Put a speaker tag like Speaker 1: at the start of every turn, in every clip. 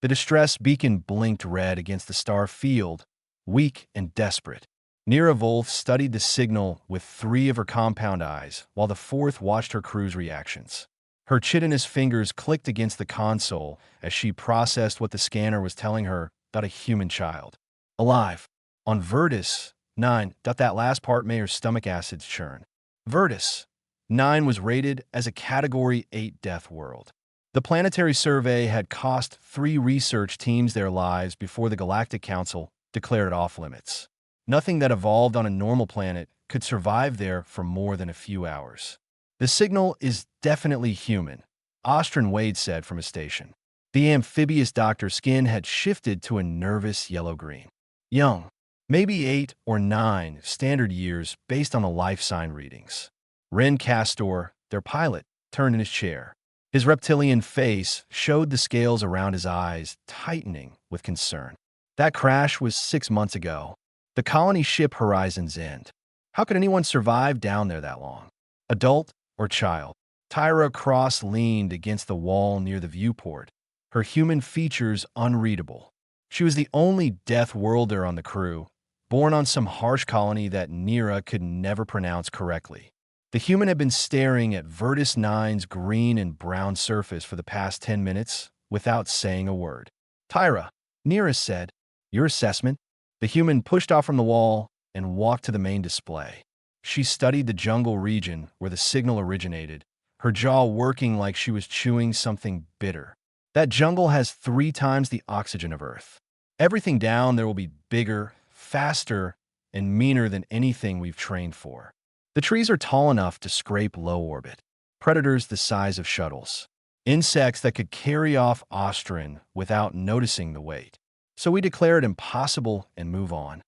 Speaker 1: The distress beacon blinked red against the star field, weak and desperate. Nira Volth studied the signal with three of her compound eyes, while the fourth watched her crew's reactions. Her chitinous fingers clicked against the console as she processed what the scanner was telling her about a human child. Alive. On Virtus 9. That last part made her stomach acids churn. Virtus 9 was rated as a Category 8 death world. The planetary survey had cost 3 research teams their lives before the Galactic Council declared it off-limits. Nothing that evolved on a normal planet could survive there for more than a few hours. The signal is definitely human, Ostrin Wade said from his station. The amphibious doctor's skin had shifted to a nervous yellow-green. Young, maybe 8 or 9 standard years based on the life sign readings. Ren Castor, their pilot, turned in his chair. His reptilian face showed the scales around his eyes tightening with concern. That crash was 6 months ago. The colony ship Horizon's End. How could anyone survive down there that long? Adult or child? Tyra Cross leaned against the wall near the viewport, her human features unreadable. She was the only Death Worlder on the crew, born on some harsh colony that Nira could never pronounce correctly. The human had been staring at Virtus 9's green and brown surface for the past 10 minutes without saying a word. Tyra, Nira said, "Your assessment?" The human pushed off from the wall and walked to the main display. She studied the jungle region where the signal originated, her jaw working like she was chewing something bitter. That jungle has 3 times the oxygen of Earth. Everything down there will be bigger, faster, and meaner than anything we've trained for. The trees are tall enough to scrape low orbit. Predators the size of shuttles. Insects that could carry off Ostrin without noticing the weight. So we declare it impossible and move on.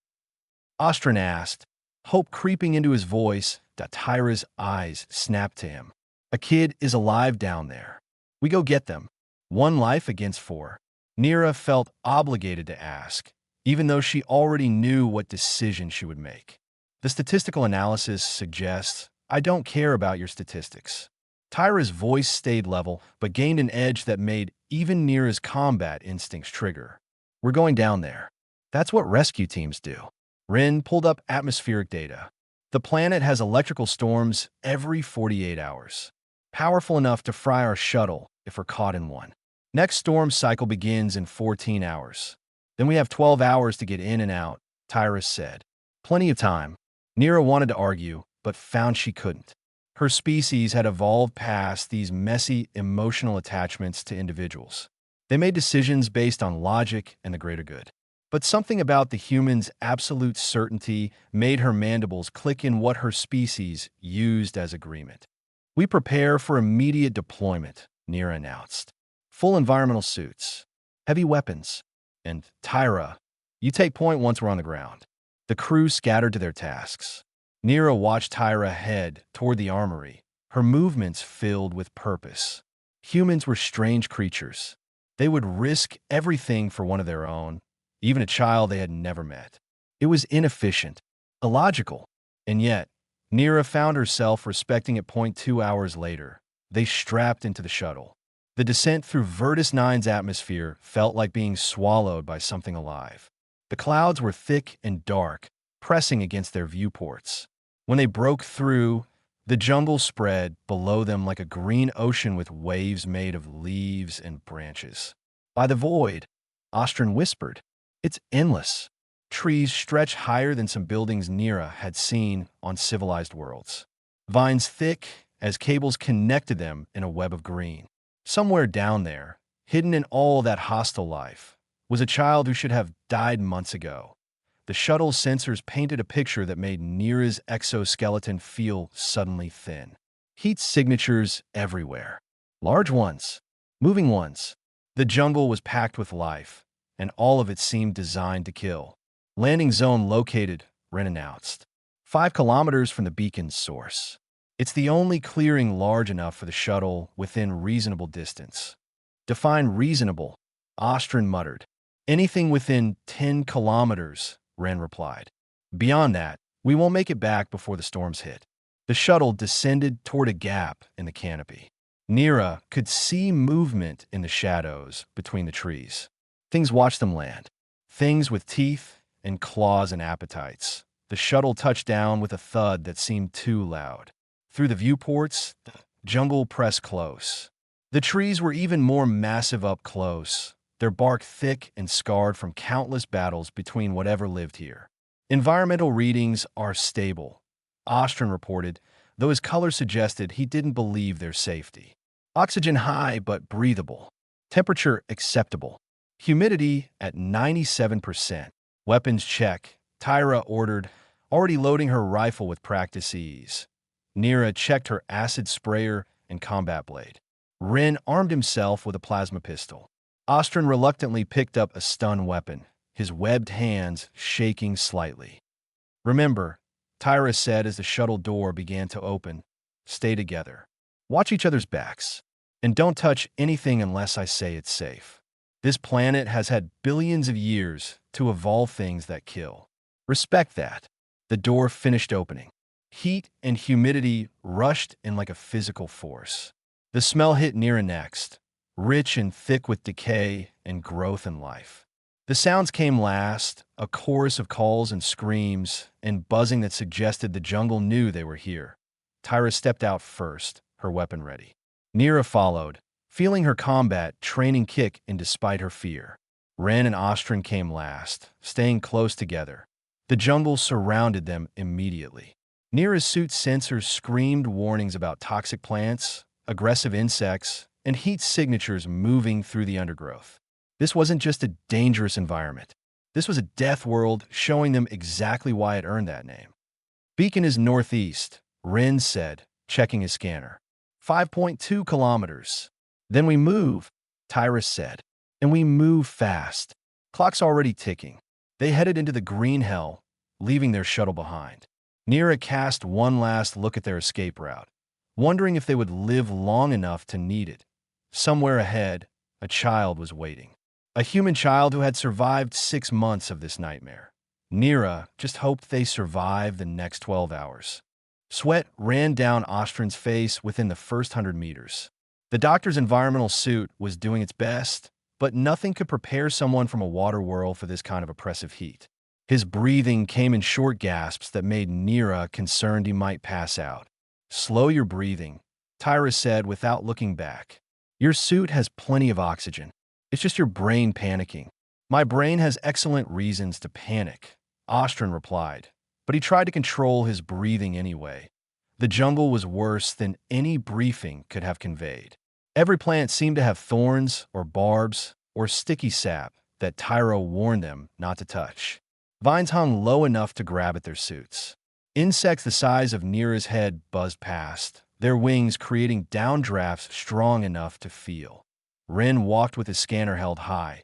Speaker 1: Ostrin asked, hope creeping into his voice. Tyra's eyes snapped to him. A kid is alive down there. We go get them. 1 life against 4. Nira felt obligated to ask, even though she already knew what decision she would make. The statistical analysis suggests, I don't care about your statistics. Tyra's voice stayed level, but gained an edge that made even Nira's combat instincts trigger. We're going down there. That's what rescue teams do. Rin pulled up atmospheric data. The planet has electrical storms every 48 hours. Powerful enough to fry our shuttle if we're caught in one. Next storm cycle begins in 14 hours. Then we have 12 hours to get in and out, Tyra said. Plenty of time. Nira wanted to argue, but found she couldn't. Her species had evolved past these messy emotional attachments to individuals. They made decisions based on logic and the greater good. But something about the human's absolute certainty made her mandibles click in what her species used as agreement. We prepare for immediate deployment, Nira announced. Full environmental suits, heavy weapons, and Tyra, you take point once we're on the ground. The crew scattered to their tasks. Nira watched Tyra head toward the armory, her movements filled with purpose. Humans were strange creatures. They would risk everything for one of their own, even a child they had never met. It was inefficient, illogical, and yet, Nira found herself respecting it. 2 hours later, they strapped into the shuttle. The descent through Virtus 9's atmosphere felt like being swallowed by something alive. The clouds were thick and dark, pressing against their viewports. When they broke through, the jungle spread below them like a green ocean with waves made of leaves and branches. By the void, Ostrin whispered, it's endless. Trees stretch higher than some buildings Nira had seen on civilized worlds. Vines thick as cables connected them in a web of green. Somewhere down there, hidden in all that hostile life, was a child who should have died months ago. The shuttle's sensors painted a picture that made Nira's exoskeleton feel suddenly thin. Heat signatures everywhere. Large ones, moving ones. The jungle was packed with life, and all of it seemed designed to kill. Landing zone located, Ren announced. 5 kilometers from the beacon's source. It's the only clearing large enough for the shuttle within reasonable distance. Define reasonable, Ostrin muttered. Anything within 10 kilometers, Ren replied. Beyond that, we won't make it back before the storms hit. The shuttle descended toward a gap in the canopy. Nira could see movement in the shadows between the trees. Things watched them land. Things with teeth and claws and appetites. The shuttle touched down with a thud that seemed too loud. Through the viewports, the jungle pressed close. The trees were even more massive up close, their bark thick and scarred from countless battles between whatever lived here. Environmental readings are stable, Ostrin reported, though his color suggested he didn't believe their safety. Oxygen high but breathable. Temperature acceptable. Humidity at 97%. Weapons check. Tyra ordered, already loading her rifle with practice ease. Nira checked her acid sprayer and combat blade. Rin armed himself with a plasma pistol. Ostrin reluctantly picked up a stun weapon, his webbed hands shaking slightly. Remember, Tyra said as the shuttle door began to open, stay together. Watch each other's backs. And don't touch anything unless I say it's safe. This planet has had billions of years to evolve things that kill. Respect that. The door finished opening. Heat and humidity rushed in like a physical force. The smell hit Nira next, rich and thick with decay and growth and life. The sounds came last, a chorus of calls and screams and buzzing that suggested the jungle knew they were here. Tyra stepped out first, her weapon ready. Nira followed, feeling her combat training kick in despite her fear. Ren and Ostrin came last, staying close together. The jungle surrounded them immediately. Nira's suit sensors screamed warnings about toxic plants, aggressive insects, and heat signatures moving through the undergrowth. This wasn't just a dangerous environment. This was a death world showing them exactly why it earned that name. Beacon is northeast, Ren said, checking his scanner. 5.2 kilometers. Then we move, Tyrus said. And we move fast. Clock's already ticking. They headed into the green hell, leaving their shuttle behind. Nira cast one last look at their escape route, wondering if they would live long enough to need it. Somewhere ahead, a child was waiting. A human child who had survived 6 months of this nightmare. Nira just hoped they survived the next 12 hours. Sweat ran down Ostrin's face within the first 100 meters. The doctor's environmental suit was doing its best, but nothing could prepare someone from a water world for this kind of oppressive heat. His breathing came in short gasps that made Nira concerned he might pass out. Slow your breathing, Tyra said without looking back. Your suit has plenty of oxygen. It's just your brain panicking. My brain has excellent reasons to panic, Ostrin replied, but he tried to control his breathing anyway. The jungle was worse than any briefing could have conveyed. Every plant seemed to have thorns or barbs or sticky sap that Tyro warned them not to touch. Vines hung low enough to grab at their suits. Insects the size of Nira's head buzzed past, their wings creating downdrafts strong enough to feel. Ren walked with his scanner held high,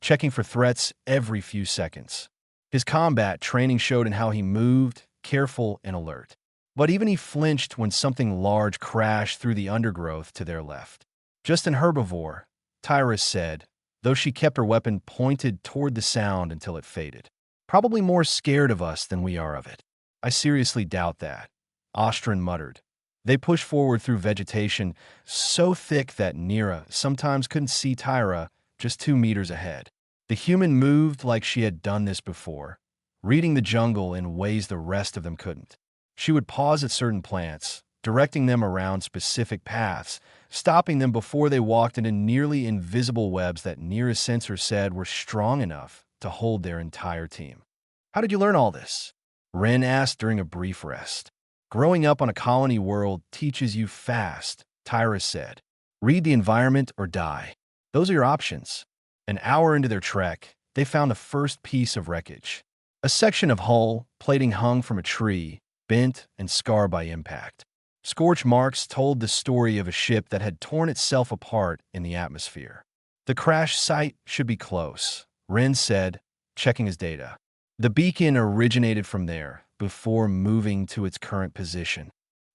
Speaker 1: checking for threats every few seconds. His combat training showed in how he moved, careful and alert. But even he flinched when something large crashed through the undergrowth to their left. Just an herbivore, Tyrus said, though she kept her weapon pointed toward the sound until it faded. Probably more scared of us than we are of it. I seriously doubt that, Ostrin muttered. They pushed forward through vegetation so thick that Nira sometimes couldn't see Tyra just 2 meters ahead. The human moved like she had done this before, reading the jungle in ways the rest of them couldn't. She would pause at certain plants, directing them around specific paths, stopping them before they walked into nearly invisible webs that Nira's sensor said were strong enough to hold their entire team. How did you learn all this? Ren asked during a brief rest. Growing up on a colony world teaches you fast, Tyra said. Read the environment or die. Those are your options. An hour into their trek, they found the first piece of wreckage. A section of hull, plating hung from a tree, bent and scarred by impact. Scorch marks told the story of a ship that had torn itself apart in the atmosphere. The crash site should be close, Ren said, checking his data. The beacon originated from there, before moving to its current position.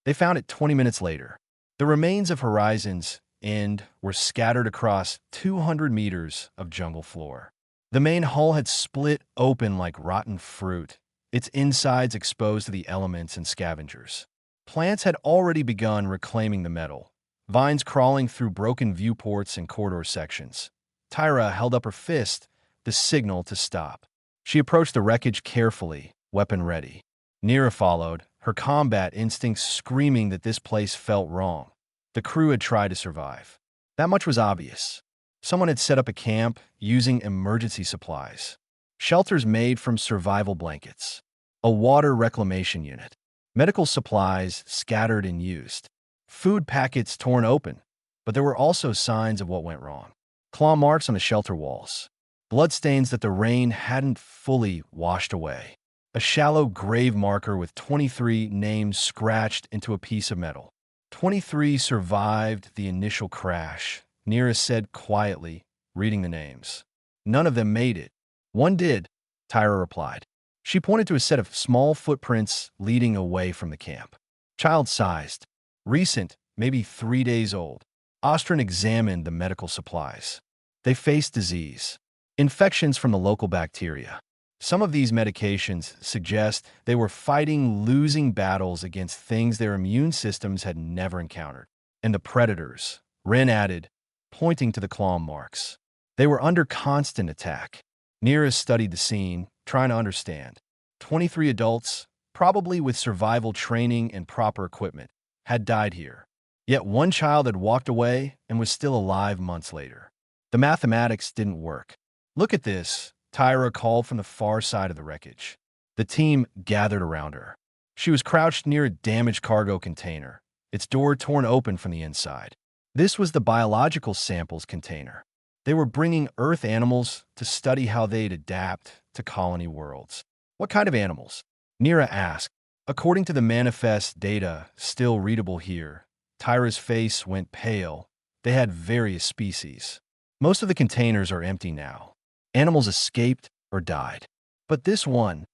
Speaker 1: They found it 20 minutes later. The remains of Horizon's End were scattered across 200 meters of jungle floor. The main hull had split open like rotten fruit, its insides exposed to the elements and scavengers. Plants had already begun reclaiming the metal, vines crawling through broken viewports and corridor sections. Tyra held up her fist, the signal to stop. She approached the wreckage carefully, weapon ready. Nira followed, her combat instincts screaming that this place felt wrong. The crew had tried to survive. That much was obvious. Someone had set up a camp using emergency supplies. Shelters made from survival blankets. A water reclamation unit. Medical supplies scattered and used. Food packets torn open. But there were also signs of what went wrong. Claw marks on the shelter walls. Bloodstains that the rain hadn't fully washed away. A shallow grave marker with 23 names scratched into a piece of metal. 23 survived the initial crash, Nira said quietly, reading the names. None of them made it. One did, Tyra replied. She pointed to a set of small footprints leading away from the camp. Child-sized. Recent, maybe 3 days old. Ostrin examined the medical supplies. They faced disease. Infections from the local bacteria. Some of these medications suggest they were fighting losing battles against things their immune systems had never encountered. And the predators, Ren added, pointing to the claw marks. They were under constant attack. Nira studied the scene, trying to understand. 23 adults, probably with survival training and proper equipment, had died here. Yet one child had walked away and was still alive months later. The mathematics didn't work. Look at this, Tyra called from the far side of the wreckage. The team gathered around her. She was crouched near a damaged cargo container, its door torn open from the inside. This was the biological samples container. They were bringing Earth animals to study how they'd adapt to colony worlds. What kind of animals? Nira asked. According to the manifest data still readable here, Tyra's face went pale. They had various species. Most of the containers are empty now. Animals escaped or died. But this one,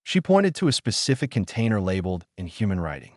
Speaker 1: she pointed to a specific container labeled in human writing.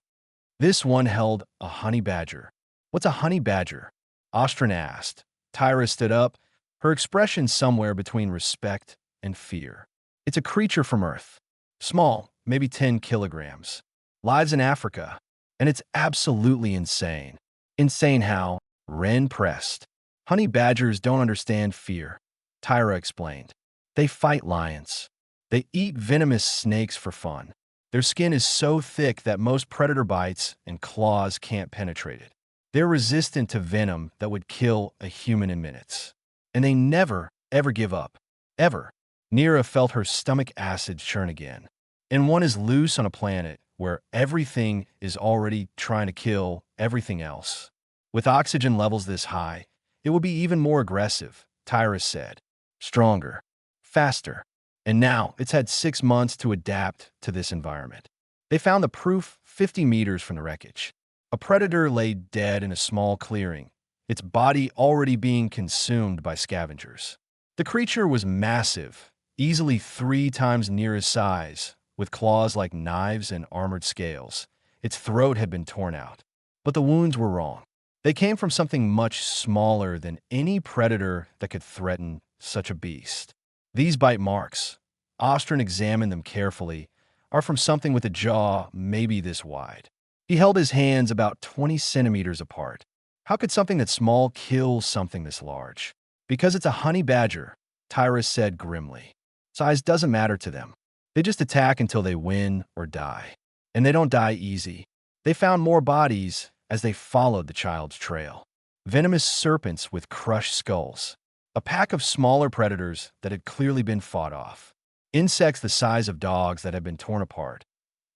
Speaker 1: This one held a honey badger. What's a honey badger? Ostrin asked. Tyra stood up, her expression somewhere between respect and fear. It's a creature from Earth. Small, maybe 10 kilograms. Lives in Africa. And it's absolutely insane. Insane how? Ren pressed. Honey badgers don't understand fear, Tyra explained. They fight lions. They eat venomous snakes for fun. Their skin is so thick that most predator bites and claws can't penetrate it. They're resistant to venom that would kill a human in minutes. And they never, ever give up. Ever. Nira felt her stomach acid churn again. And one is loose on a planet where everything is already trying to kill everything else. With oxygen levels this high, it will be even more aggressive, Tyra said. Stronger. Faster. And now it's had 6 months to adapt to this environment. They found the proof 50 meters from the wreckage. A predator lay dead in a small clearing, its body already being consumed by scavengers. The creature was massive, easily 3 times Nira's size, with claws like knives and armored scales. Its throat had been torn out. But the wounds were wrong. They came from something much smaller than any predator that could threaten such a beast. These bite marks, Ostrin examined them carefully, are from something with a jaw maybe this wide. He held his hands about 20 centimeters apart. How could something that small kill something this large? Because it's a honey badger, Tyra said grimly. Size doesn't matter to them. They just attack until they win or die. And they don't die easy. They found more bodies as they followed the child's trail. Venomous serpents with crushed skulls. A pack of smaller predators that had clearly been fought off. Insects the size of dogs that had been torn apart.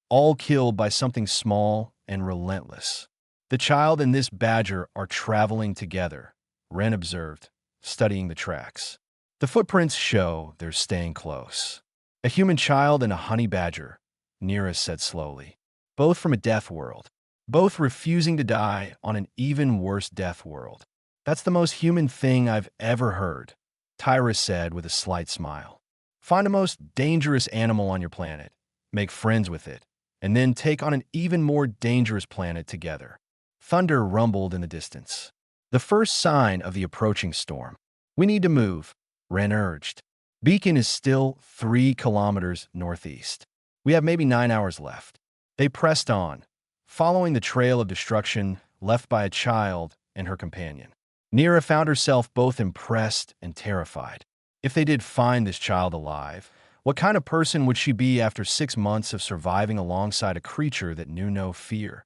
Speaker 1: All killed by something small and relentless. The child and this badger are traveling together, Ren observed, studying the tracks. The footprints show they're staying close. A human child and a honey badger, Nira said slowly. Both from a death world. Both refusing to die on an even worse death world. That's the most human thing I've ever heard, Tyra said with a slight smile. Find the most dangerous animal on your planet, make friends with it, and then take on an even more dangerous planet together. Thunder rumbled in the distance. The first sign of the approaching storm. We need to move, Ren urged. Beacon is still 3 kilometers northeast. We have maybe 9 hours left. They pressed on, following the trail of destruction left by a child and her companion. Nira found herself both impressed and terrified. If they did find this child alive, what kind of person would she be after 6 months of surviving alongside a creature that knew no fear?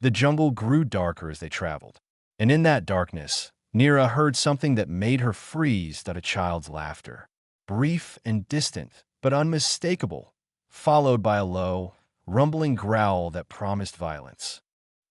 Speaker 1: The jungle grew darker as they traveled, and in that darkness, Nira heard something that made her freeze at a child's laughter. Brief and distant, but unmistakable, followed by a low, rumbling growl that promised violence.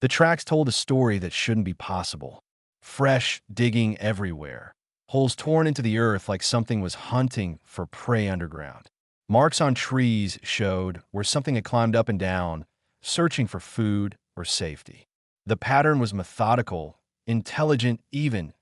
Speaker 1: The tracks told a story that shouldn't be possible. Fresh digging everywhere, holes torn into the earth like something was hunting for prey underground. Marks on trees showed where something had climbed up and down, searching for food or safety. The pattern was methodical, intelligent even.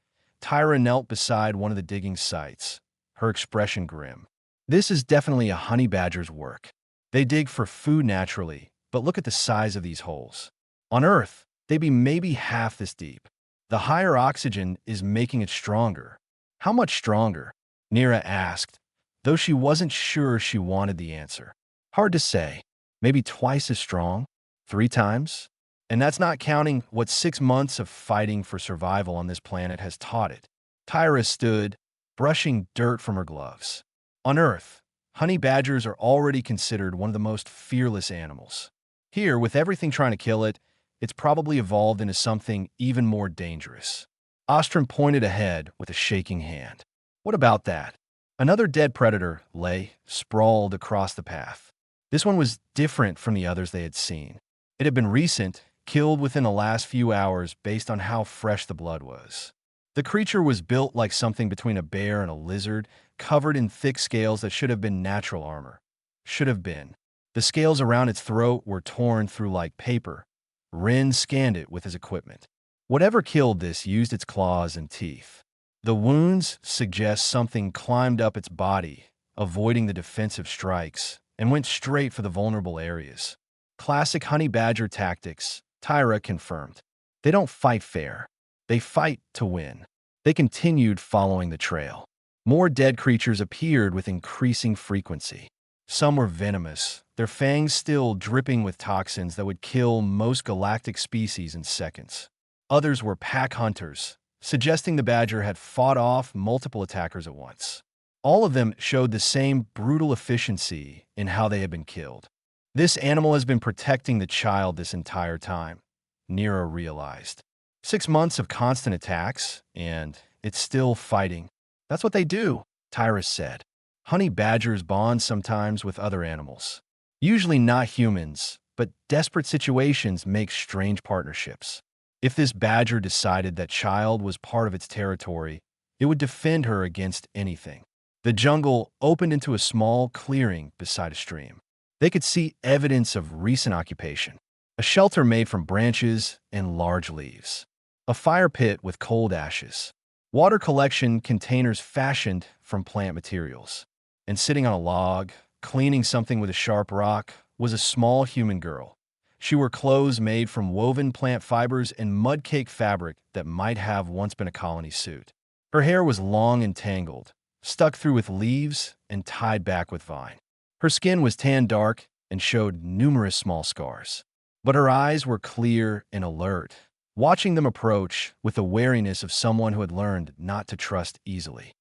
Speaker 1: Tyra knelt beside one of the digging sites, her expression grim. This is definitely a honey badger's work. They dig for food naturally, but look at the size of these holes. On Earth, they'd be maybe half this deep. The higher oxygen is making it stronger. How much stronger? Nira asked, though she wasn't sure she wanted the answer. Hard to say. Maybe twice as strong? 3 times? And that's not counting what 6 months of fighting for survival on this planet has taught it. Tyra stood, brushing dirt from her gloves. On Earth, honey badgers are already considered one of the most fearless animals. Here, with everything trying to kill it, it's probably evolved into something even more dangerous. Ostrom pointed ahead with a shaking hand. What about that? Another dead predator lay, sprawled across the path. This one was different from the others they had seen. It had been recent, killed within the last few hours based on how fresh the blood was. The creature was built like something between a bear and a lizard, covered in thick scales that should have been natural armor. Should have been. The scales around its throat were torn through like paper. Rin scanned it with his equipment. Whatever killed this used its claws and teeth. The wounds suggest something climbed up its body, avoiding the defensive strikes, and went straight for the vulnerable areas. Classic honey badger tactics, Tyra confirmed. They don't fight fair. They fight to win. They continued following the trail. More dead creatures appeared with increasing frequency. Some were venomous, their fangs still dripping with toxins that would kill most galactic species in seconds. Others were pack hunters, suggesting the badger had fought off multiple attackers at once. All of them showed the same brutal efficiency in how they had been killed. This animal has been protecting the child this entire time, Nira realized. 6 months of constant attacks, and it's still fighting. That's what they do, Tyrus said. Honey badgers bond sometimes with other animals. Usually not humans, but desperate situations make strange partnerships. If this badger decided that child was part of its territory, it would defend her against anything. The jungle opened into a small clearing beside a stream. They could see evidence of recent occupation. A shelter made from branches and large leaves. A fire pit with cold ashes. Water collection containers fashioned from plant materials. And sitting on a log, cleaning something with a sharp rock, was a small human girl. She wore clothes made from woven plant fibers and mud-cake fabric that might have once been a colony suit. Her hair was long and tangled, stuck through with leaves and tied back with vine. Her skin was tan dark and showed numerous small scars. But her eyes were clear and alert, watching them approach with the wariness of someone who had learned not to trust easily.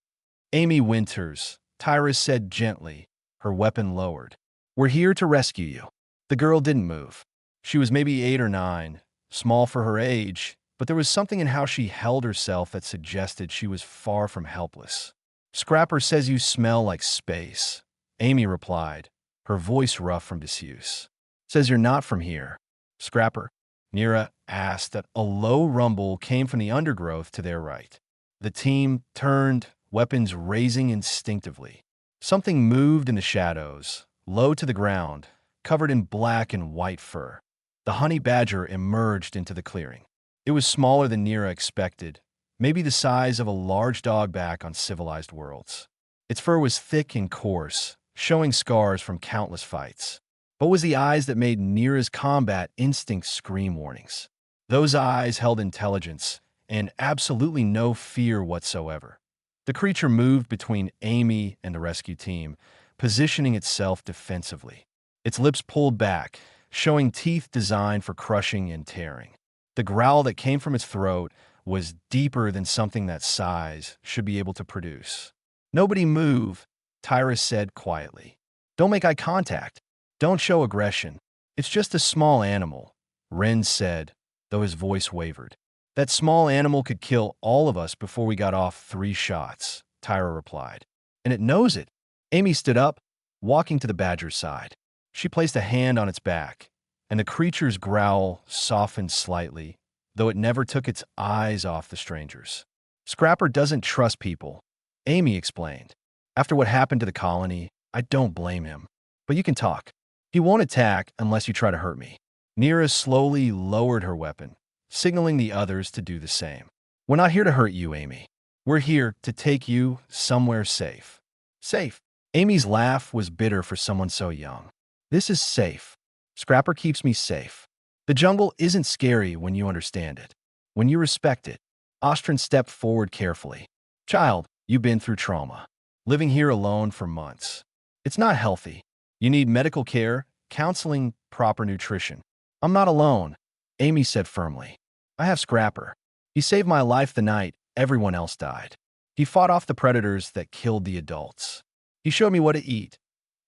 Speaker 1: Amy Winters, Tyra said gently, her weapon lowered. We're here to rescue you. The girl didn't move. She was maybe 8 or 9, small for her age, but there was something in how she held herself that suggested she was far from helpless. Scrapper says you smell like space, Amy replied, her voice rough from disuse. Says you're not from here. Scrapper, Nira asked that a low rumble came from the undergrowth to their right. The team turned, weapons raising instinctively. Something moved in the shadows, low to the ground, covered in black and white fur. The honey badger emerged into the clearing. It was smaller than Nira expected, maybe the size of a large dogback on civilized worlds. Its fur was thick and coarse, showing scars from countless fights. But it was the eyes that made Nira's combat instincts scream warnings. Those eyes held intelligence and absolutely no fear whatsoever. The creature moved between Amy and the rescue team, positioning itself defensively. Its lips pulled back, showing teeth designed for crushing and tearing. The growl that came from its throat was deeper than something that size should be able to produce. Nobody move, Tyra said quietly. Don't make eye contact. Don't show aggression. It's just a small animal, Ren said, though his voice wavered. That small animal could kill all of us before we got off 3 shots, Tyra replied. And it knows it. Amy stood up, walking to the badger's side. She placed a hand on its back, and the creature's growl softened slightly, though it never took its eyes off the strangers. Scrapper doesn't trust people, Amy explained. After what happened to the colony, I don't blame him. But you can talk. He won't attack unless you try to hurt me. Nira slowly lowered her weapon, signaling the others to do the same. We're not here to hurt you, Amy. We're here to take you somewhere safe. Safe. Amy's laugh was bitter for someone so young. This is safe. Scrapper keeps me safe. The jungle isn't scary when you understand it, when you respect it. Ostrin stepped forward carefully. Child, you've been through trauma. Living here alone for months. It's not healthy. You need medical care, counseling, proper nutrition. I'm not alone, Amy said firmly. I have Scrapper. He saved my life the night everyone else died. He fought off the predators that killed the adults. He showed me what to eat,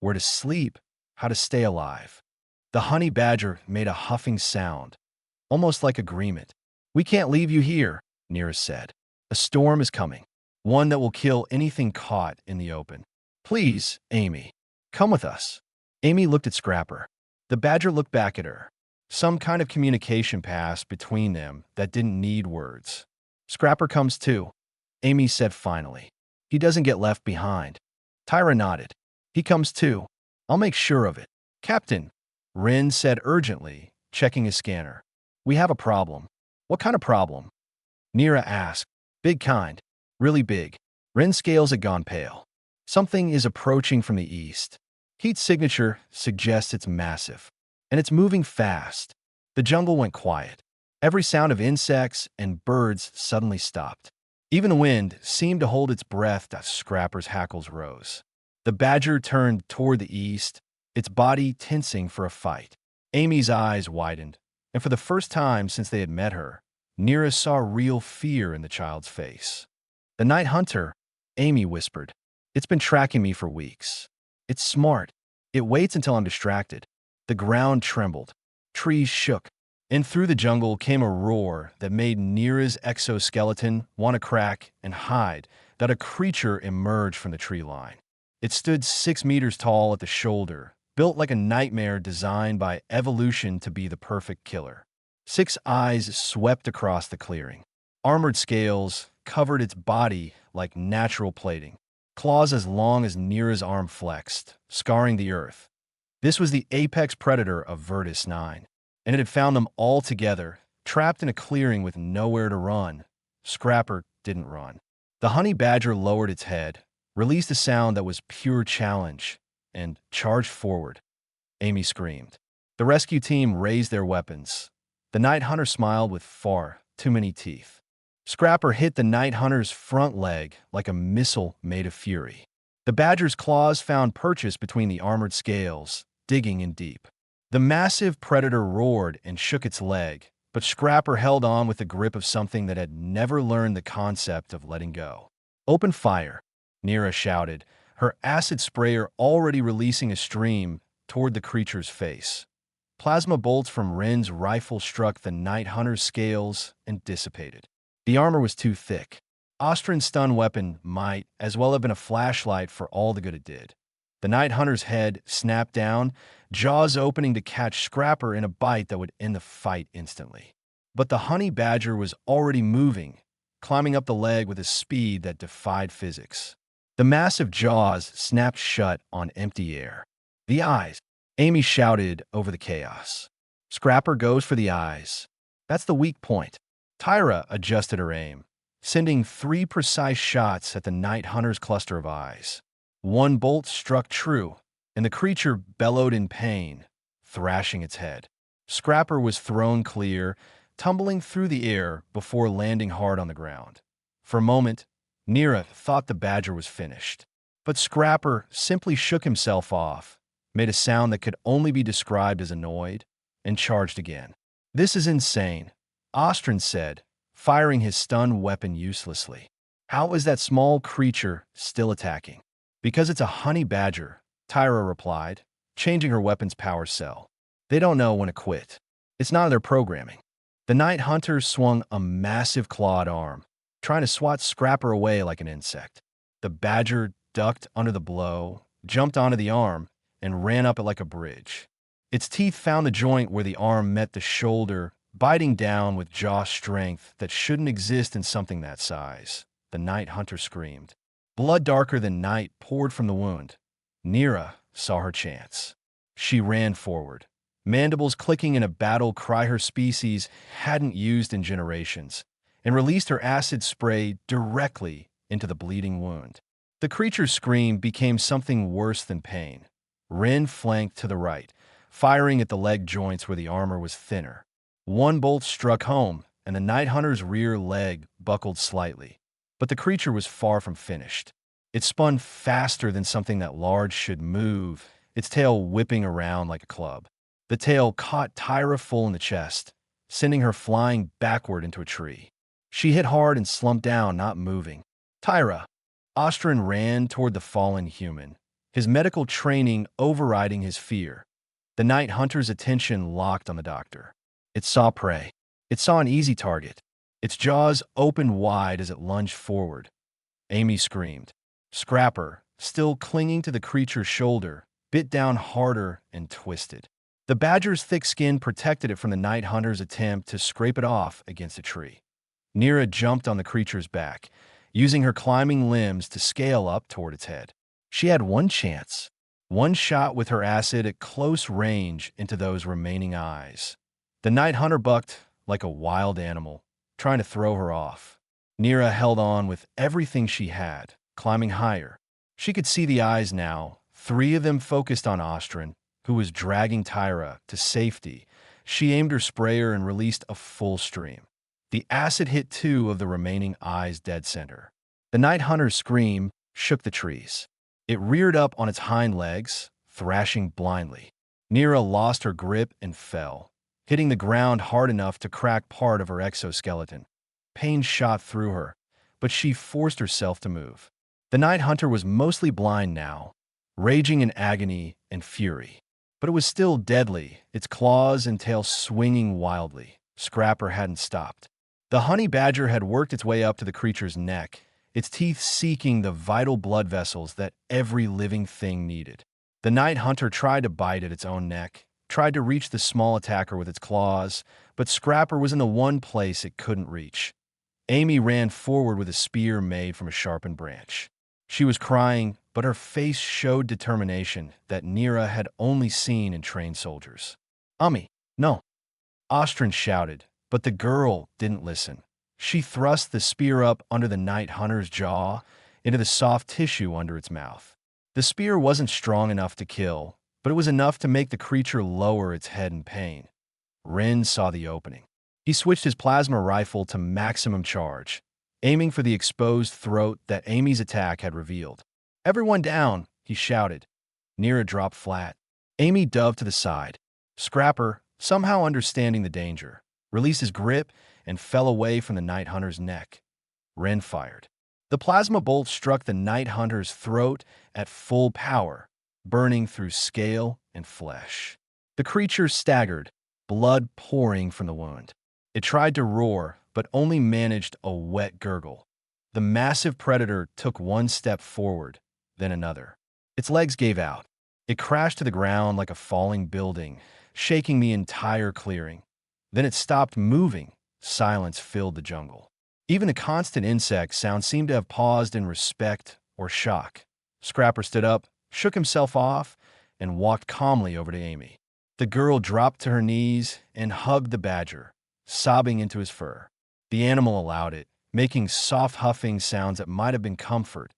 Speaker 1: where to sleep, how to stay alive. The honey badger made a huffing sound, almost like agreement. We can't leave you here, Nira said. A storm is coming, one that will kill anything caught in the open. Please, Amy, come with us. Amy looked at Scrapper. The badger looked back at her. Some kind of communication passed between them that didn't need words. Scrapper comes too, Amy said finally. He doesn't get left behind. Tyra nodded. He comes too. I'll make sure of it. Captain, Ren said urgently, checking his scanner. We have a problem. What kind of problem? Nira asked. Big kind. Really big. Ren's scales had gone pale. Something is approaching from the east. Heat signature suggests it's massive. And it's moving fast. The jungle went quiet. Every sound of insects and birds suddenly stopped. Even the wind seemed to hold its breath as Scrapper's hackles rose. The badger turned toward the east, its body tensing for a fight. Amy's eyes widened, and for the first time since they had met her, Nira saw real fear in the child's face. The night hunter, Amy whispered. It's been tracking me for weeks. It's smart. It waits until I'm distracted. The ground trembled. Trees shook. And through the jungle came a roar that made Nira's exoskeleton want to crack and hide that a creature emerged from the tree line. It stood 6 meters tall at the shoulder, built like a nightmare designed by evolution to be the perfect killer. 6 eyes swept across the clearing. Armored scales covered its body like natural plating. Claws as long as Nira's arm flexed, scarring the earth. This was the apex predator of Virtus 9. And it had found them all together, trapped in a clearing with nowhere to run. Scrapper didn't run. The honey badger lowered its head, released a sound that was pure challenge, and charged forward. Amy screamed. The rescue team raised their weapons. The night hunter smiled with far too many teeth. Scrapper hit the night hunter's front leg like a missile made of fury. The badger's claws found purchase between the armored scales, digging in deep. The massive predator roared and shook its leg, but Scrapper held on with the grip of something that had never learned the concept of letting go. Open fire, Nira shouted, her acid sprayer already releasing a stream toward the creature's face. Plasma bolts from Ren's rifle struck the night hunter's scales and dissipated. The armor was too thick. Ostrin's stun weapon might as well have been a flashlight for all the good it did. The night hunter's head snapped down, jaws opening to catch Scrapper in a bite that would end the fight instantly. But the honey badger was already moving, climbing up the leg with a speed that defied physics. The massive jaws snapped shut on empty air. The eyes, Amy shouted over the chaos. Scrapper goes for the eyes. That's the weak point. Tyra adjusted her aim, sending 3 precise shots at the night hunter's cluster of eyes. 1 bolt struck true, and the creature bellowed in pain, thrashing its head. Scrapper was thrown clear, tumbling through the air before landing hard on the ground. For a moment, Nira thought the badger was finished. But Scrapper simply shook himself off, made a sound that could only be described as annoyed, and charged again. This is insane, Ostrin said, firing his stun weapon uselessly. How is that small creature still attacking? Because it's a honey badger, Tyra replied, changing her weapon's power cell. They don't know when to quit. It's not their programming. The Night Hunter swung a massive clawed arm, trying to swat Scrapper away like an insect. The badger ducked under the blow, jumped onto the arm, and ran up it like a bridge. Its teeth found the joint where the arm met the shoulder, biting down with jaw strength that shouldn't exist in something that size. The Night Hunter screamed. Blood darker than night poured from the wound. Nira saw her chance. She ran forward, mandibles clicking in a battle cry her species hadn't used in generations, and released her acid spray directly into the bleeding wound. The creature's scream became something worse than pain. Rin flanked to the right, firing at the leg joints where the armor was thinner. One bolt struck home, and the Night Hunter's rear leg buckled slightly. But the creature was far from finished. It spun faster than something that large should move, its tail whipping around like a club. The tail caught Tyra full in the chest, sending her flying backward into a tree. She hit hard and slumped down, not moving. Tyra. Ostrin ran toward the fallen human, his medical training overriding his fear. The Night Hunter's attention locked on the doctor. It saw prey. It saw an easy target. Its jaws opened wide as it lunged forward. Amy screamed. Scrapper, still clinging to the creature's shoulder, bit down harder and twisted. The badger's thick skin protected it from the Night Hunter's attempt to scrape it off against a tree. Nira jumped on the creature's back, using her climbing limbs to scale up toward its head. She had one chance, one shot with her acid at close range into those remaining eyes. The Night Hunter bucked like a wild animal, trying to throw her off. Nira held on with everything she had, climbing higher. She could see the eyes now, 3 of them focused on Ostrin, who was dragging Tyra to safety. She aimed her sprayer and released a full stream. The acid hit 2 of the remaining eyes dead center. The Night Hunter's scream shook the trees. It reared up on its hind legs, thrashing blindly. Nira lost her grip and fell, hitting the ground hard enough to crack part of her exoskeleton. Pain shot through her, but she forced herself to move. The Night Hunter was mostly blind now, raging in agony and fury. But it was still deadly, its claws and tail swinging wildly. Scrapper hadn't stopped. The honey badger had worked its way up to the creature's neck, its teeth seeking the vital blood vessels that every living thing needed. The Night Hunter tried to bite at its own neck, tried to reach the small attacker with its claws, but Scrapper was in the one place it couldn't reach. Amy ran forward with a spear made from a sharpened branch. She was crying, but her face showed determination that Nira had only seen in trained soldiers. No. Ostrin shouted, but the girl didn't listen. She thrust the spear up under the Night Hunter's jaw, into the soft tissue under its mouth. The spear wasn't strong enough to kill, but it was enough to make the creature lower its head in pain. Rin saw the opening. He switched his plasma rifle to maximum charge, aiming for the exposed throat that Amy's attack had revealed. "Everyone down," he shouted. Nira dropped flat. Amy dove to the side. Scrapper, somehow understanding the danger, released his grip and fell away from the Night Hunter's neck. Ren fired. The plasma bolt struck the Night Hunter's throat at full power, burning through scale and flesh. The creature staggered, blood pouring from the wound. It tried to roar, but only managed a wet gurgle. The massive predator took one step forward, then another. Its legs gave out. It crashed to the ground like a falling building, shaking the entire clearing. Then it stopped moving. Silence filled the jungle. Even the constant insect sound seemed to have paused in respect or shock. Scrapper stood up, shook himself off, and walked calmly over to Amy. The girl dropped to her knees and hugged the badger, sobbing into his fur. The animal allowed it, making soft huffing sounds that might have been comfort.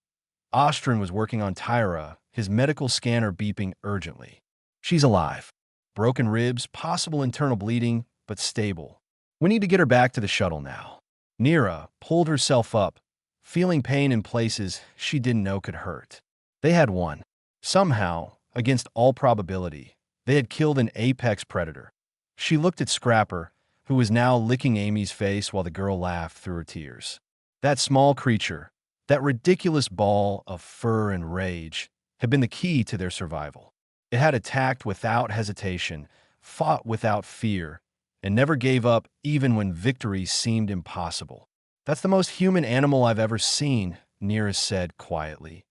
Speaker 1: Ostrin was working on Tyra, his medical scanner beeping urgently. "She's alive. Broken ribs, possible internal bleeding, but stable. We need to get her back to the shuttle now." Nira pulled herself up, feeling pain in places she didn't know could hurt. They had won. Somehow, against all probability, they had killed an apex predator. She looked at Scrapper, who was now licking Amy's face while the girl laughed through her tears. That small creature, That ridiculous ball of fur and rage had been the key to their survival. It had attacked without hesitation, fought without fear, and never gave up even when victory seemed impossible. "That's the most human animal I've ever seen," Neera said quietly.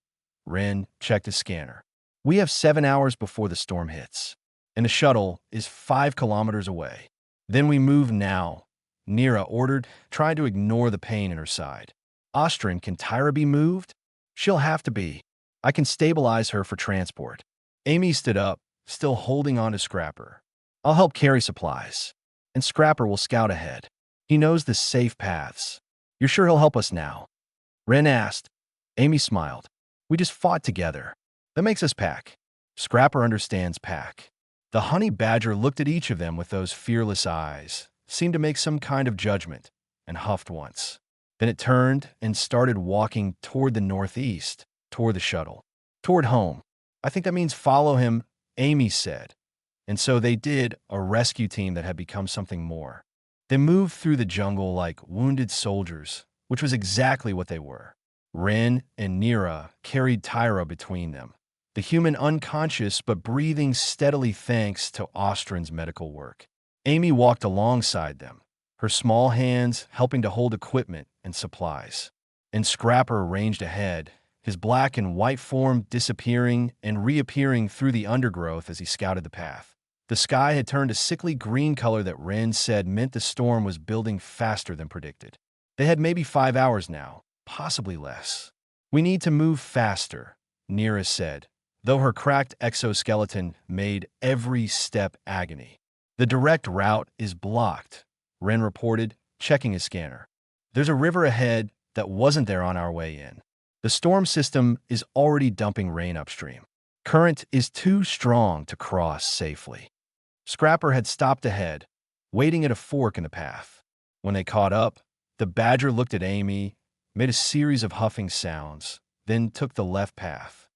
Speaker 1: Ren checked his scanner. "We have 7 hours before the storm hits, and the shuttle is 5 kilometers away." "Then we move now," Neera ordered, trying to ignore the pain in her side. "Ostrin, can Tyra be moved?" "She'll have to be. I can stabilize her for transport." Amy stood up, still holding on to Scrapper. "I'll help carry supplies, and Scrapper will scout ahead. He knows the safe paths." "You're sure he'll help us now?" Ren asked. Amy smiled. "We just fought together. That makes us pack." Scrapper understands pack. The honey badger looked at each of them with those fearless eyes, seemed to make some kind of judgment, and huffed once. Then it turned and started walking toward the northeast, toward the shuttle, toward home. "I think that means follow him," Amy said. And so they did, a rescue team that had become something more. They moved through the jungle like wounded soldiers, which was exactly what they were. Ren and Neera carried Tyra between them, the human unconscious but breathing steadily thanks to Ostrin's medical work. Amy walked alongside them, her small hands helping to hold equipment and supplies. And Scrapper ranged ahead, his black and white form disappearing and reappearing through the undergrowth as he scouted the path. The sky had turned a sickly green color that Ren said meant the storm was building faster than predicted. They had maybe 5 hours now, possibly less. "We need to move faster," Neera said, though her cracked exoskeleton made every step agony. "The direct route is blocked," Ren reported, checking his scanner. "There's a river ahead that wasn't there on our way in. The storm system is already dumping rain upstream. Current is too strong to cross safely." Scrapper had stopped ahead, waiting at a fork in the path. When they caught up, the badger looked at Amy, made a series of huffing sounds, then took the left path.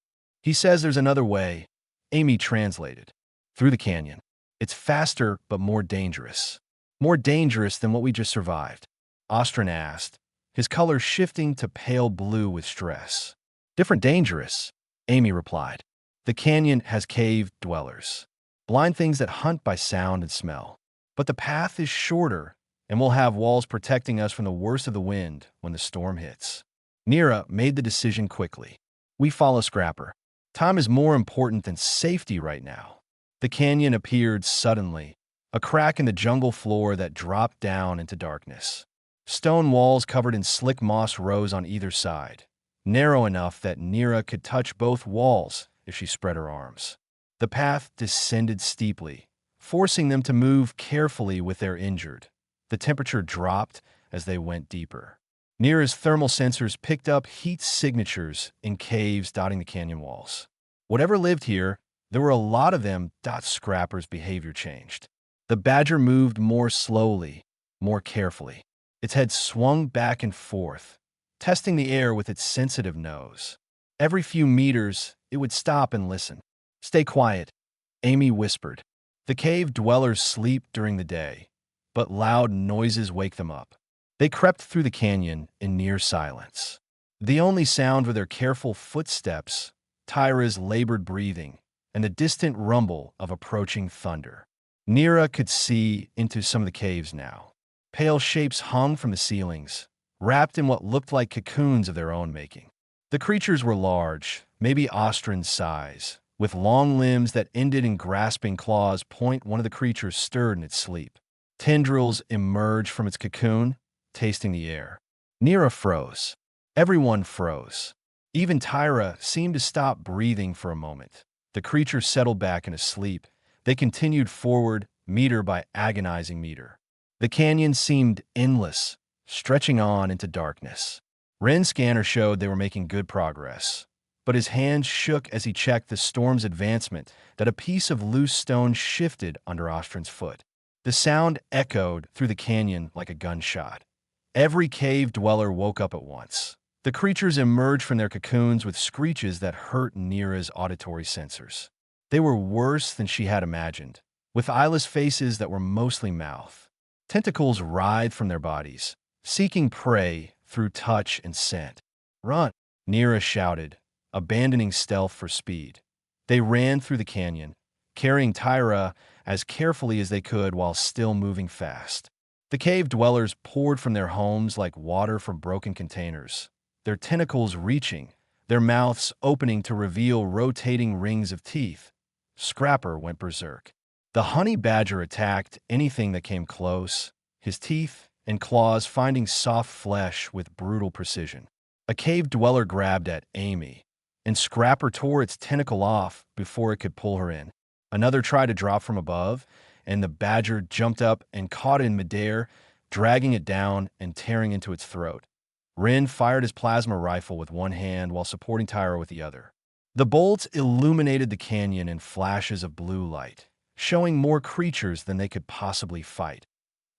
Speaker 1: "He says there's another way," Amy translated. "Through the canyon. It's faster but more dangerous." "More dangerous than what we just survived?" Ostrin asked, his color shifting to pale blue with stress. "Different dangerous," Amy replied. "The canyon has cave dwellers, blind things that hunt by sound and smell. But the path is shorter, and we'll have walls protecting us from the worst of the wind when the storm hits." Neera made the decision quickly. "We follow Scrapper. Time is more important than safety right now." The canyon appeared suddenly, a crack in the jungle floor that dropped down into darkness. Stone walls covered in slick moss rose on either side, narrow enough that Neera could touch both walls if she spread her arms. The path descended steeply, forcing them to move carefully with their injured. The temperature dropped as they went deeper. Neera's thermal sensors picked up heat signatures in caves dotting the canyon walls. Whatever lived here, there were a lot of them. Scrapper's behavior changed. The badger moved more slowly, more carefully. Its head swung back and forth, testing the air with its sensitive nose. Every few meters, it would stop and listen. "Stay quiet," Amy whispered. The cave dwellers sleep during the day, but loud noises wake them up. They crept through the canyon in near silence. The only sound were their careful footsteps, Tyra's labored breathing, and the distant rumble of approaching thunder. Neera could see into some of the caves now. Pale shapes hung from the ceilings, wrapped in what looked like cocoons of their own making. The creatures were large, maybe Ostrin's size, with long limbs that ended in grasping claws. One of the creatures stirred in its sleep. Tendrils emerged from its cocoon, tasting the air. Neera froze. Everyone froze. Even Tyra seemed to stop breathing for a moment. The creature settled back into sleep. They continued forward, meter by agonizing meter. The canyon seemed endless, stretching on into darkness. Ren's scanner showed they were making good progress, but his hands shook as he checked the storm's advancement, that a piece of loose stone shifted under Ostrin's foot. The sound echoed through the canyon like a gunshot. Every cave dweller woke up at once. The creatures emerged from their cocoons with screeches that hurt Neera's auditory sensors. They were worse than she had imagined, with eyeless faces that were mostly mouth. Tentacles writhed from their bodies, seeking prey through touch and scent. Run! Nira shouted, abandoning stealth for speed. They ran through the canyon, carrying Tyra as carefully as they could while still moving fast. The cave dwellers poured from their homes like water from broken containers, their tentacles reaching, their mouths opening to reveal rotating rings of teeth. Scrapper went berserk. The honey badger attacked anything that came close, his teeth and claws finding soft flesh with brutal precision. A cave dweller grabbed at Amy, and Scrapper tore its tentacle off before it could pull her in. Another tried to drop from above, and the badger jumped up and caught it in midair, dragging it down and tearing into its throat. Rin fired his plasma rifle with one hand while supporting Tyra with the other. The bolts illuminated the canyon in flashes of blue light, showing more creatures than they could possibly fight.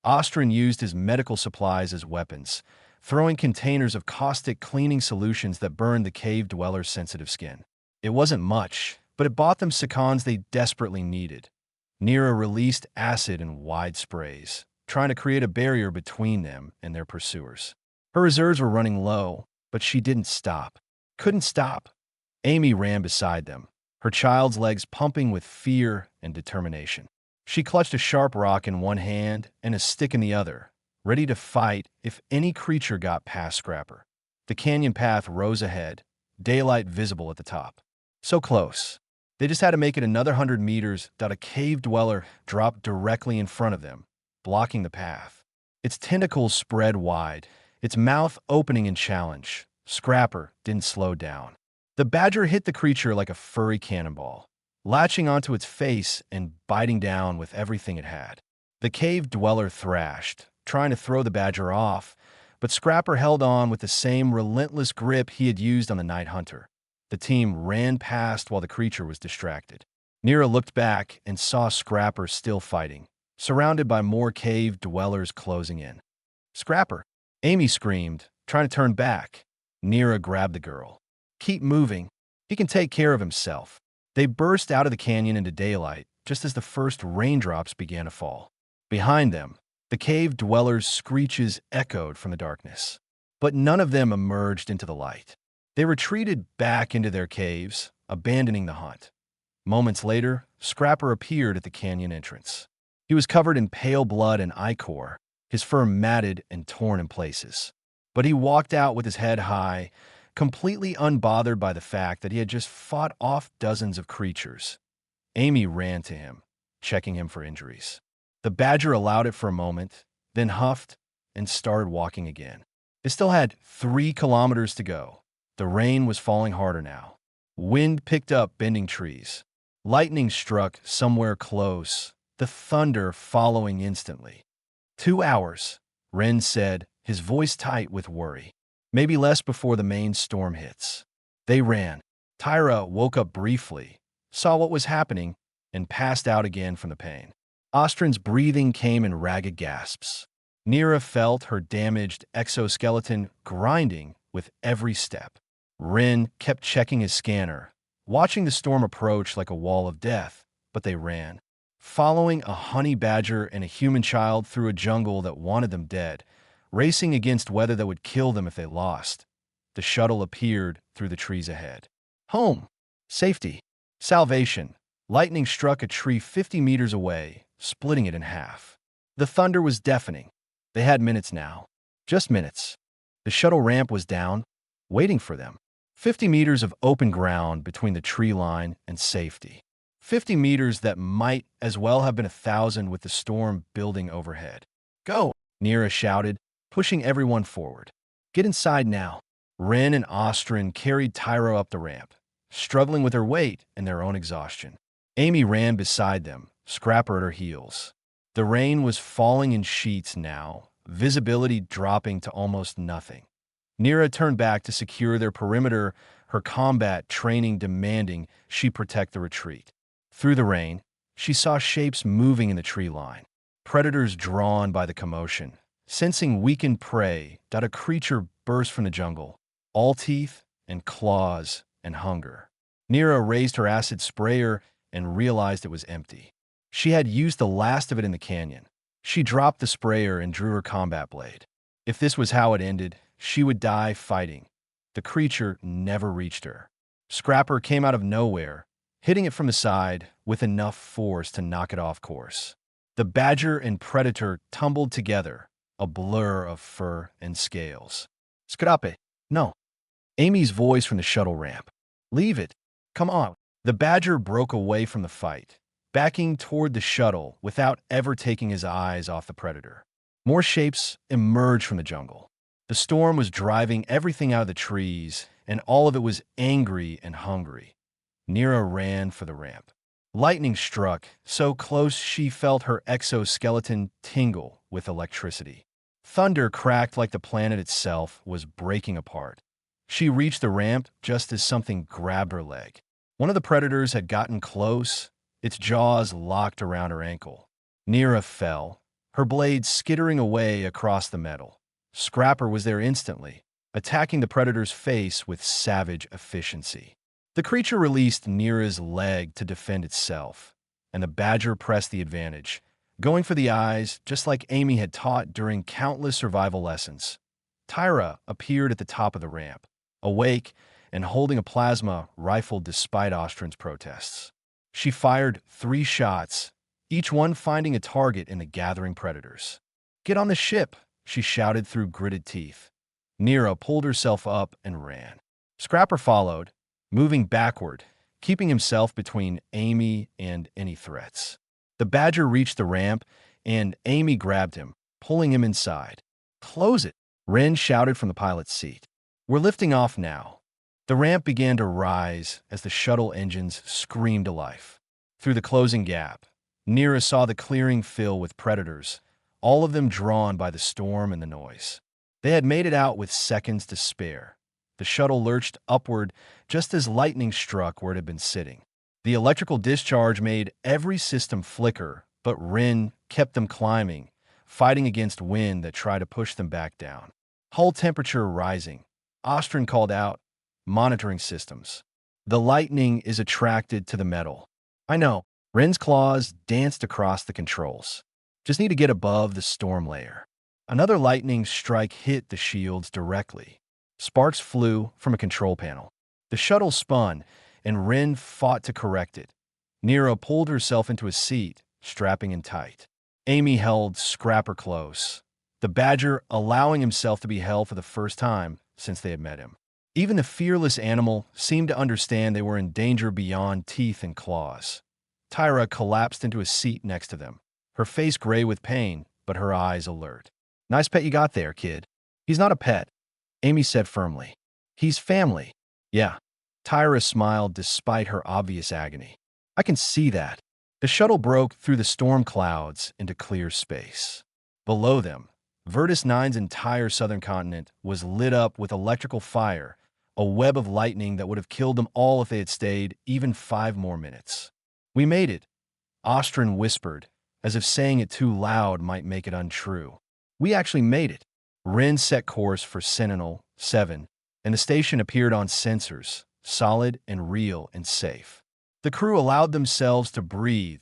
Speaker 1: Ostrin used his medical supplies as weapons, throwing containers of caustic cleaning solutions that burned the cave dwellers' sensitive skin. It wasn't much, but it bought them seconds they desperately needed. Nira released acid in wide sprays, trying to create a barrier between them and their pursuers. Her reserves were running low, but she didn't stop. Couldn't stop. Amy ran beside them, her child's legs pumping with fear and determination. She clutched a sharp rock in one hand and a stick in the other, ready to fight if any creature got past Scrapper. The canyon path rose ahead, daylight visible at the top. So close. They just had to make it another 100 meters that a cave dweller dropped directly in front of them, blocking the path. Its tentacles spread wide, its mouth opening in challenge. Scrapper didn't slow down. The badger hit the creature like a furry cannonball, latching onto its face and biting down with everything it had. The cave dweller thrashed, trying to throw the badger off, but Scrapper held on with the same relentless grip he had used on the night hunter. The team ran past while the creature was distracted. Nira looked back and saw Scrapper still fighting, surrounded by more cave dwellers closing in. "Scrapper!" Amy screamed, trying to turn back. Nira grabbed the girl. "Keep moving. He can take care of himself." They burst out of the canyon into daylight just as the first raindrops began to fall. Behind them, the cave dwellers' screeches echoed from the darkness. But none of them emerged into the light. They retreated back into their caves, abandoning the hunt. Moments later, Scrapper appeared at the canyon entrance. He was covered in pale blood and ichor, his fur matted and torn in places. But he walked out with his head high, completely unbothered by the fact that he had just fought off dozens of creatures. Amy ran to him, checking him for injuries. The badger allowed it for a moment, then huffed and started walking again. They still had 3 kilometers to go. The rain was falling harder now. Wind picked up, bending trees. Lightning struck somewhere close, the thunder following instantly. 2 hours, Ren said, his voice tight with worry. Maybe less before the main storm hits. They ran. Tyra woke up briefly, saw what was happening, and passed out again from the pain. Ostrin's breathing came in ragged gasps. Nira felt her damaged exoskeleton grinding with every step. Rin kept checking his scanner, watching the storm approach like a wall of death, but they ran. Following a honey badger and a human child through a jungle that wanted them dead, racing against weather that would kill them if they lost. The shuttle appeared through the trees ahead. Home. Safety. Salvation. Lightning struck a tree 50 meters away, splitting it in half. The thunder was deafening. They had minutes now. Just minutes. The shuttle ramp was down, waiting for them. 50 meters of open ground between the tree line and safety. 50 meters that might as well have been 1,000 with the storm building overhead. "Go!" Nira shouted, pushing everyone forward. "Get inside now." Ren and Ostrin carried Tyro up the ramp, struggling with her weight and their own exhaustion. Amy ran beside them, Scrapper at her heels. The rain was falling in sheets now, visibility dropping to almost nothing. Nira turned back to secure their perimeter, her combat training demanding she protect the retreat. Through the rain, she saw shapes moving in the tree line, predators drawn by the commotion. Sensing weakened prey, that a creature burst from the jungle, all teeth and claws and hunger. Nira raised her acid sprayer and realized it was empty. She had used the last of it in the canyon. She dropped the sprayer and drew her combat blade. If this was how it ended, she would die fighting. the creature never reached her. Scrapper came out of nowhere, hitting it from the side with enough force to knock it off course. The badger and predator tumbled together, a blur of fur and scales. Scrape, no. Amy's voice from the shuttle ramp. Leave it. Come on. The badger broke away from the fight, backing toward the shuttle without ever taking his eyes off the predator. More shapes emerged from the jungle. The storm was driving everything out of the trees, and all of it was angry and hungry. Nira ran for the ramp. Lightning struck, so close she felt her exoskeleton tingle with electricity. Thunder cracked like the planet itself was breaking apart. She reached the ramp just as something grabbed her leg. One of the predators had gotten close, its jaws locked around her ankle. Nira fell, her blade skittering away across the metal. Scrapper was there instantly, attacking the predator's face with savage efficiency. The creature released Nira's leg to defend itself, and the badger pressed the advantage, going for the eyes just like Amy had taught during countless survival lessons. Tyra appeared at the top of the ramp, awake and holding a plasma rifle despite Ostrin's protests. She fired 3 shots, each one finding a target in the gathering predators. "Get on the ship," she shouted through gritted teeth. Nira pulled herself up and ran. Scrapper followed, moving backward, keeping himself between Amy and any threats. The badger reached the ramp, and Amy grabbed him, pulling him inside. "Close it," Ren shouted from the pilot's seat. "We're lifting off now." The ramp began to rise as the shuttle engines screamed to life. Through the closing gap, Nira saw the clearing fill with predators, all of them drawn by the storm and the noise. They had made it out with seconds to spare. The shuttle lurched upward just as lightning struck where it had been sitting. The electrical discharge made every system flicker, but Rin kept them climbing, fighting against wind that tried to push them back down. Hull temperature rising. Ostrin called out, "Monitoring systems. The lightning is attracted to the metal." "I know." Rin's claws danced across the controls. "Just need to get above the storm layer." Another lightning strike hit the shields directly. Sparks flew from a control panel. The shuttle spun, and Rin fought to correct it. Nira pulled herself into a seat, strapping in tight. Amy held Scrapper close, the badger allowing himself to be held for the first time since they had met him. Even the fearless animal seemed to understand they were in danger beyond teeth and claws. Tyra collapsed into a seat next to them, her face gray with pain, but her eyes alert. "Nice pet you got there, kid." "He's not a pet," Amy said firmly. "He's family." "Yeah." Tyra smiled despite her obvious agony. "I can see that." The shuttle broke through the storm clouds into clear space. Below them, Virtus 9's entire southern continent was lit up with electrical fire, a web of lightning that would have killed them all if they had stayed even 5 more minutes. "We made it," Ostrin whispered, as if saying it too loud might make it untrue. "We actually made it." Rin set course for Sentinel-7, and the station appeared on sensors, solid and real and safe. The crew allowed themselves to breathe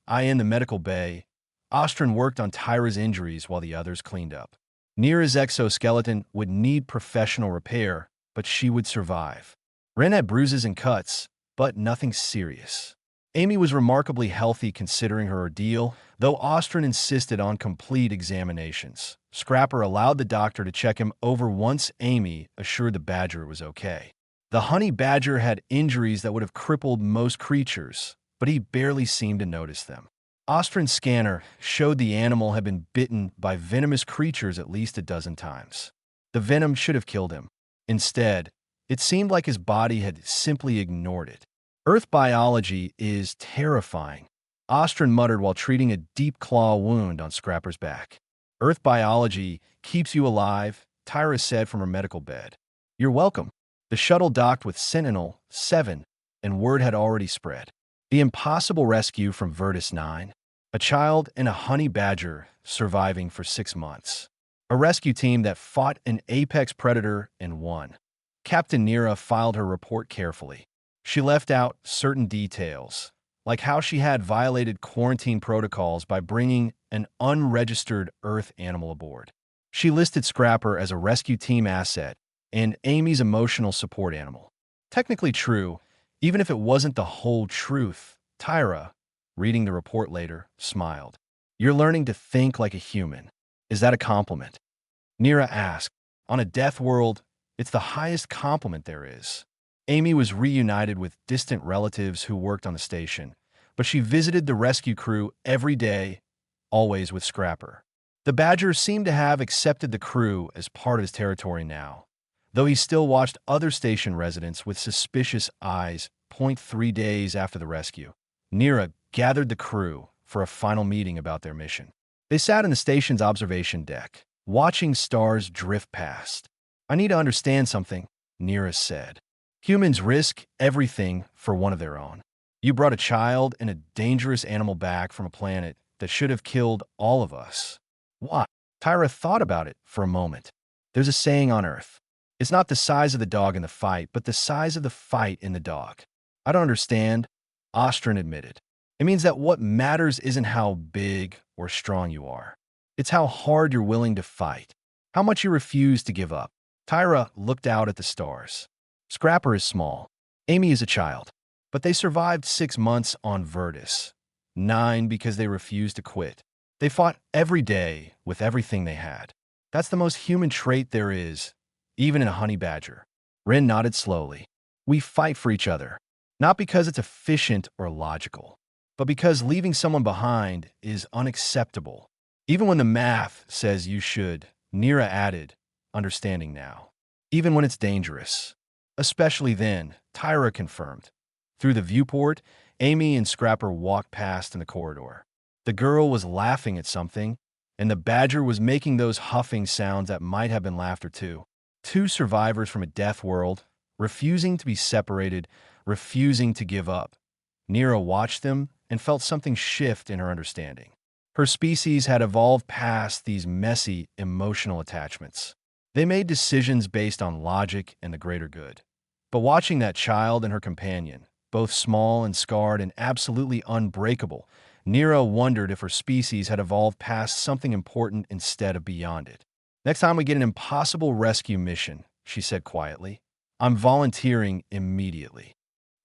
Speaker 1: in the medical bay. Ostrin worked on Tyra's injuries while the others cleaned up. Nira's exoskeleton would need professional repair, but she would survive. Ren had bruises and cuts, but nothing serious. Amy was remarkably healthy considering her ordeal, though Ostrin insisted on complete examinations. Scrapper allowed the doctor to check him over once Amy assured the badger it was okay. The honey badger had injuries that would have crippled most creatures, but he barely seemed to notice them. Ostrin's scanner showed the animal had been bitten by venomous creatures at least a dozen times. The venom should have killed him. Instead, it seemed like his body had simply ignored it. "Earth biology is terrifying," Ostrin muttered while treating a deep claw wound on Scrapper's back. "Earth biology keeps you alive," Tyra said from her medical bed. "You're welcome." The shuttle docked with Sentinel-7, and word had already spread. The impossible rescue from Virtus 9, a child and a honey badger surviving for 6 months. A rescue team that fought an apex predator and won. Captain Nira filed her report carefully. She left out certain details, like how she had violated quarantine protocols by bringing an unregistered Earth animal aboard. She listed Scrapper as a rescue team asset and Amy's emotional support animal. Technically true, even if it wasn't the whole truth. Tyra, reading the report later, smiled. You're learning to think like a human. Is that a compliment? Nira asked. On a death world, it's the highest compliment there is. Amy was reunited with distant relatives who worked on the station, but she visited the rescue crew every day, always with Scrapper. The Badger seemed to have accepted the crew as part of his territory now, though he still watched other station residents with suspicious eyes. 3 days after the rescue, Nira gathered the crew for a final meeting about their mission. They sat in the station's observation deck, watching stars drift past. I need to understand something, Nira said. Humans risk everything for one of their own. You brought a child and a dangerous animal back from a planet that should have killed all of us. Why? Tyra thought about it for a moment. There's a saying on Earth. It's not the size of the dog in the fight, but the size of the fight in the dog. I don't understand, Ostrin admitted. It means that what matters isn't how big or strong you are. It's how hard you're willing to fight, how much you refuse to give up. Tyra looked out at the stars. Scrapper is small. Amy is a child. But they survived 6 months on Virtus. 9 because they refused to quit. They fought every day with everything they had. That's the most human trait there is, even in a honey badger. Rin nodded slowly. We fight for each other. Not because it's efficient or logical, but because leaving someone behind is unacceptable. Even when the math says you should, Nira added, understanding now. Even when it's dangerous. Especially then, Tyra confirmed. Through the viewport, Amy and Scrapper walked past in the corridor. The girl was laughing at something, and the Badger was making those huffing sounds that might have been laughter too. 2 survivors from a death world, refusing to be separated, refusing to give up. Nira watched them and felt something shift in her understanding. Her species had evolved past these messy, emotional attachments. They made decisions based on logic and the greater good. But watching that child and her companion, both small and scarred and absolutely unbreakable, Nira wondered if her species had evolved past something important instead of beyond it. Next time we get an impossible rescue mission, she said quietly, I'm volunteering immediately.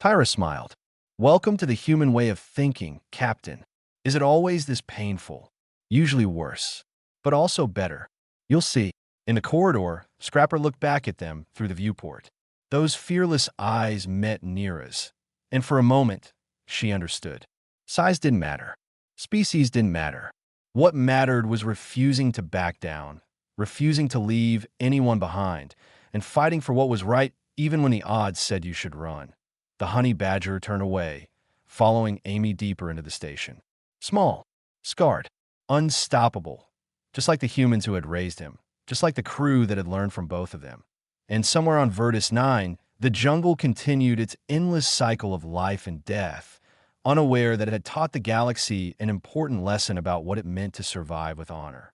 Speaker 1: Tyra smiled. Welcome to the human way of thinking, Captain. Is it always this painful? Usually worse, but also better. You'll see. In the corridor, Scrapper looked back at them through the viewport. Those fearless eyes met Nira's, and for a moment, she understood. Size didn't matter. Species didn't matter. What mattered was refusing to back down, refusing to leave anyone behind, and fighting for what was right even when the odds said you should run. The honey badger turned away, following Amy deeper into the station. Small, scarred, unstoppable, just like the humans who had raised him, just like the crew that had learned from both of them. And somewhere on Virtus 9, the jungle continued its endless cycle of life and death, unaware that it had taught the galaxy an important lesson about what it meant to survive with honor.